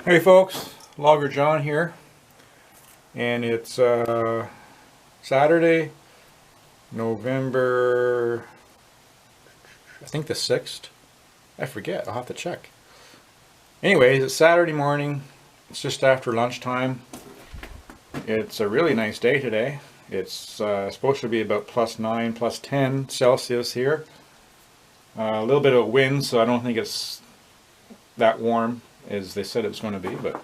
Hey folks, Logger John here, and it's Saturday, November, I think the 6th. I forget, I'll have to check. Anyways, it's Saturday morning, it's just after lunchtime. It's a really nice day today. It's supposed to be about +9, +10 Celsius here. A little bit of wind, so I don't think it's that warm as they said it was going to be, but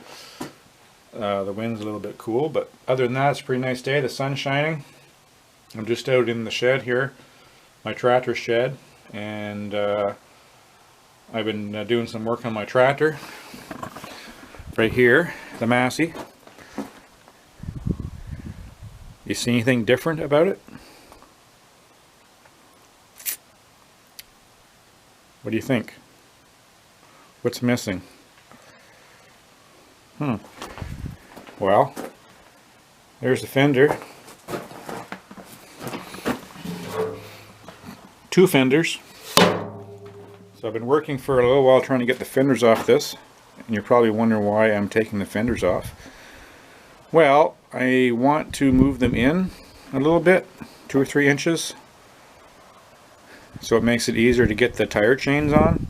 the wind's a little bit cool. But other than that, it's a pretty nice day. The sun's shining. I'm just out in the shed here, my tractor shed, and I've been doing some work on my tractor right here, the Massey. You see anything different about it? What do you think? What's missing? Well, there's the fender. 2 fenders. So I've been working for a little while trying to get the fenders off this, and you're probably wondering why I'm taking the fenders off. Well, I want to move them in a little bit, 2 or 3 inches, so it makes it easier to get the tire chains on.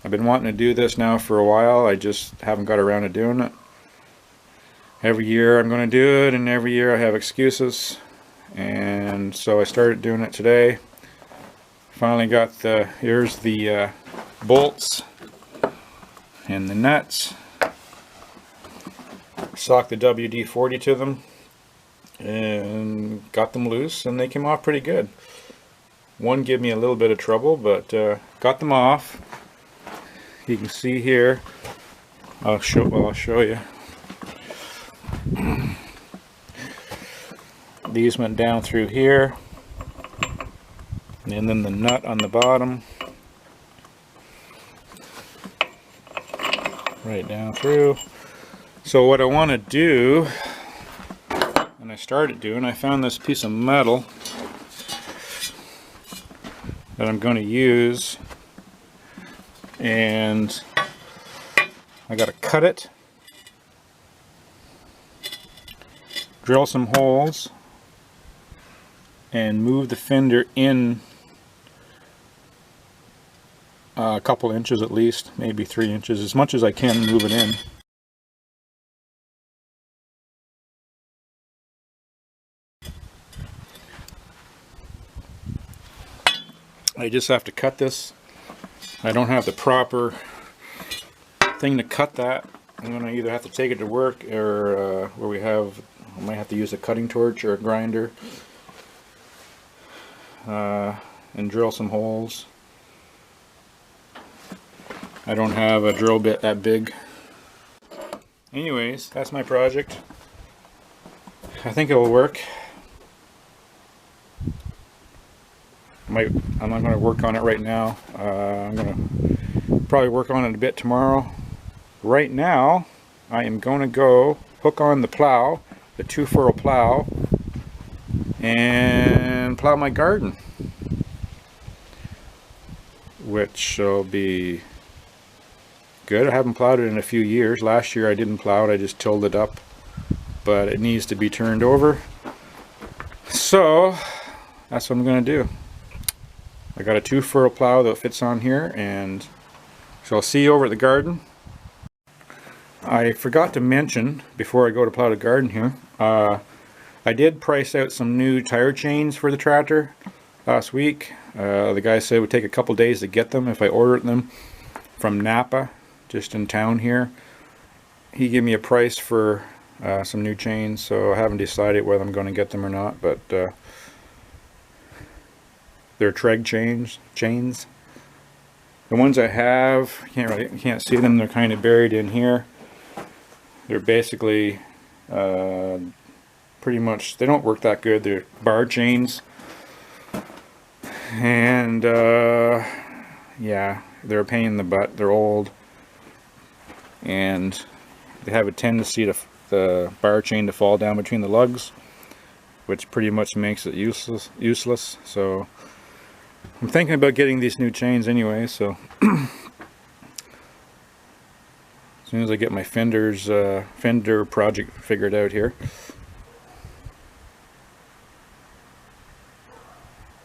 I've been wanting to do this now for a while, I just haven't got around to doing it. Every year I'm going to do it, and every year I have excuses, and so I started doing it today. Finally got here's the bolts and the nuts. Socked the WD-40 to them and got them loose, and they came off pretty good. One gave me a little bit of trouble, but got them off. You can see here, I'll show you. These went down through here, and then the nut on the bottom right down through. So what I want to do, and I started doing, I found this piece of metal that I'm going to use, and I got to cut it, drill some holes, and move the fender in a couple inches at least, maybe 3 inches, as much as I can move it in. I just have to cut this. I don't have the proper thing to cut that. I'm going to either have to take it to work, or I might have to use a cutting torch or a grinder and drill some holes. I don't have a drill bit that big. Anyways, that's my project. I think it will work. I'm not going to work on it right now. I'm going to probably work on it a bit tomorrow. Right now, I am going to go hook on the plow, the 2 furrow plow, and plow my garden, which will be good. I haven't plowed it in a few years. Last year I didn't plow it, I just tilled it up, but it needs to be turned over. So that's what I'm going to do. I got a 2 furrow plow that fits on here, and so I'll see you over at the garden. I forgot to mention before I go to plow the garden here, I did price out some new tire chains for the tractor last week. The guy said it would take a couple days to get them if I ordered them from Napa, just in town here. He gave me a price for some new chains, so I haven't decided whether I'm going to get them or not, but they're Treg chains. The ones I have, you can't see them, they're kind of buried in here. They're basically pretty much, they don't work that good. They're bar chains, and yeah, they're a pain in the butt. They're old, and they have a tendency to the bar chain to fall down between the lugs, which pretty much makes it useless. So I'm thinking about getting these new chains anyway, so as soon as I get my fender project figured out here.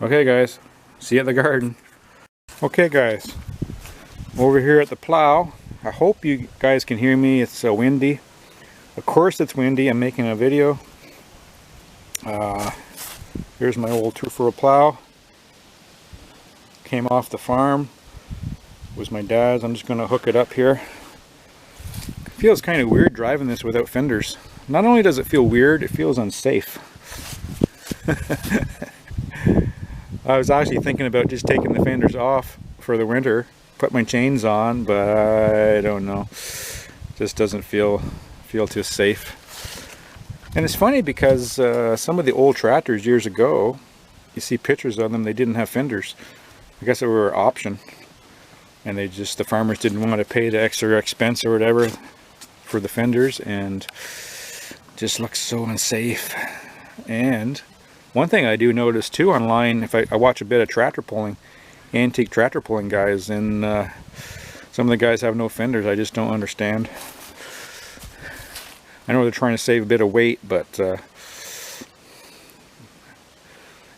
Okay guys, see you at the garden. Okay guys, over here at the plow. I hope you guys can hear me. It's windy. Of course it's windy. I'm making a video. Here's my old 2-furrow plow. Came off the farm. It was my dad's. I'm just going to hook it up here. It feels kind of weird driving this without fenders. Not only does it feel weird, it feels unsafe. I was actually thinking about just taking the fenders off for the winter, put my chains on, but I don't know. Just doesn't feel too safe. And it's funny because some of the old tractors years ago, you see pictures of them, they didn't have fenders. I guess they were an option, and the farmers didn't want to pay the extra expense or whatever for the fenders, and just looks so unsafe. And one thing I do notice too online, if I watch a bit of tractor pulling, antique tractor pulling guys, and some of the guys have no fenders. I just don't understand. I know they're trying to save a bit of weight, but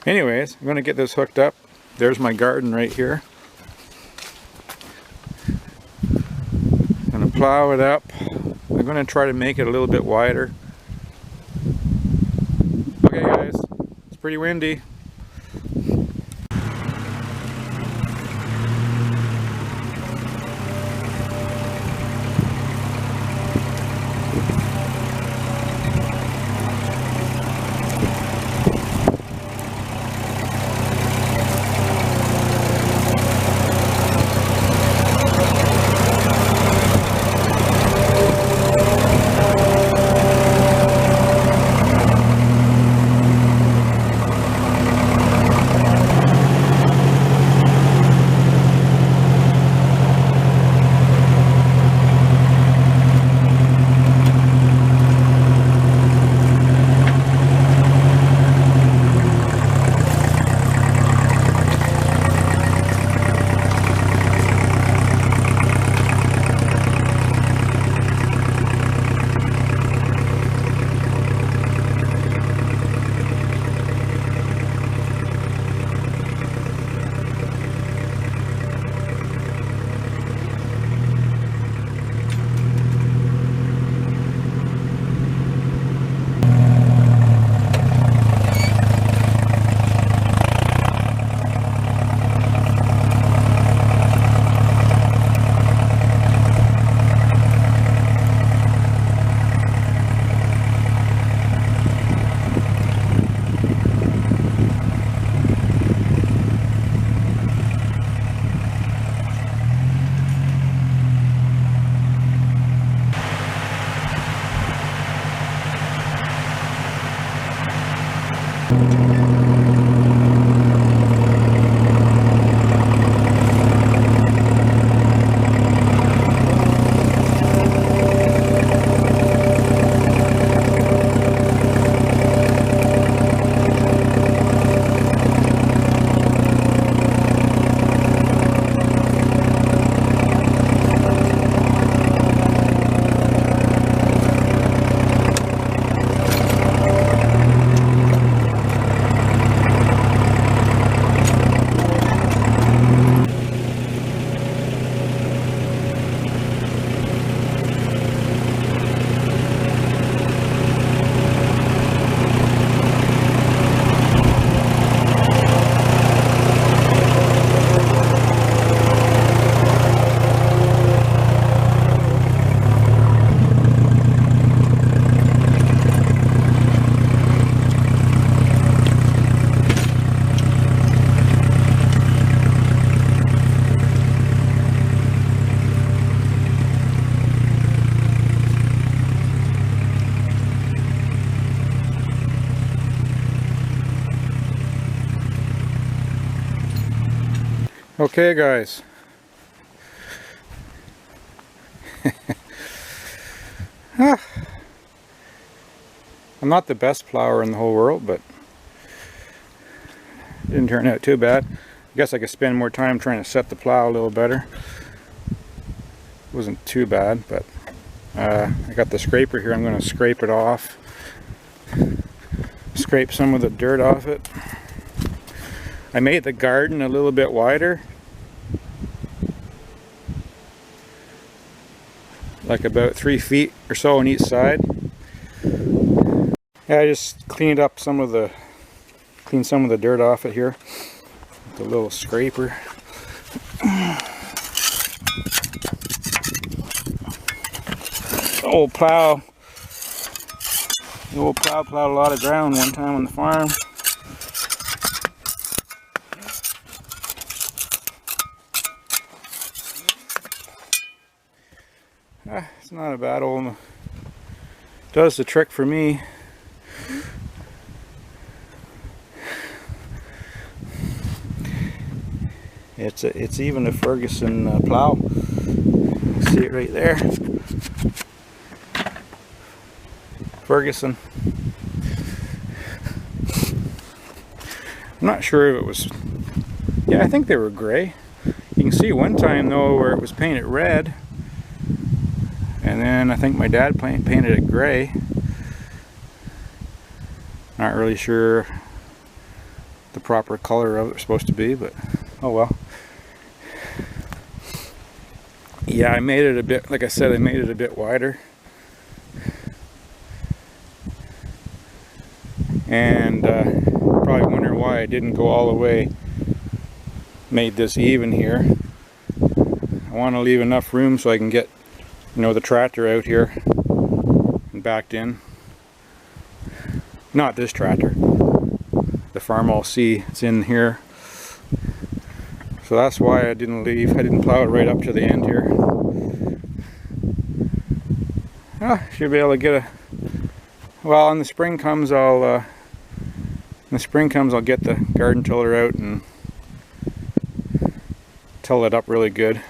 anyways, I'm going to get this hooked up. There's my garden right here. I'm going to plow it up. I'm going to try to make it a little bit wider. Okay guys, it's pretty windy. Okay guys, I'm not the best plower in the whole world, but it didn't turn out too bad. I guess I could spend more time trying to set the plow a little better. It wasn't too bad, but I got the scraper here. I'm going to scrape it off. Scrape some of the dirt off it. I made the garden a little bit wider, like about 3 feet or so on each side. Yeah, I just cleaned some of the dirt off it here with a little scraper. The old plow plowed a lot of ground one time on the farm. It's not a bad old, does the trick for me. It's even a Ferguson plow. See it right there. Ferguson. I'm not sure if it was, yeah, I think they were gray. You can see one time though where it was painted red, and then I think my dad painted it gray. Not really sure the proper color of it's supposed to be, but oh well. Yeah, I made it a bit, like I said, I made it a bit wider. And probably wonder why I didn't go all the way, made this even here. I want to leave enough room so I can get, you know, the tractor out here and backed in. Not this tractor, the farm I'll see, it's in here. So that's why I didn't leave. I didn't plow it right up to the end here. Should be able to get a, well, when the spring comes I'll get the garden tiller out and till it up really good.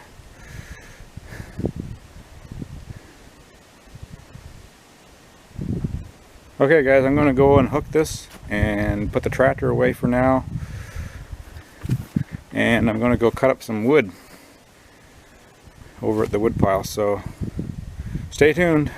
Okay guys, I'm going to go and hook this and put the tractor away for now. And I'm going to go cut up some wood over at the wood pile, so stay tuned.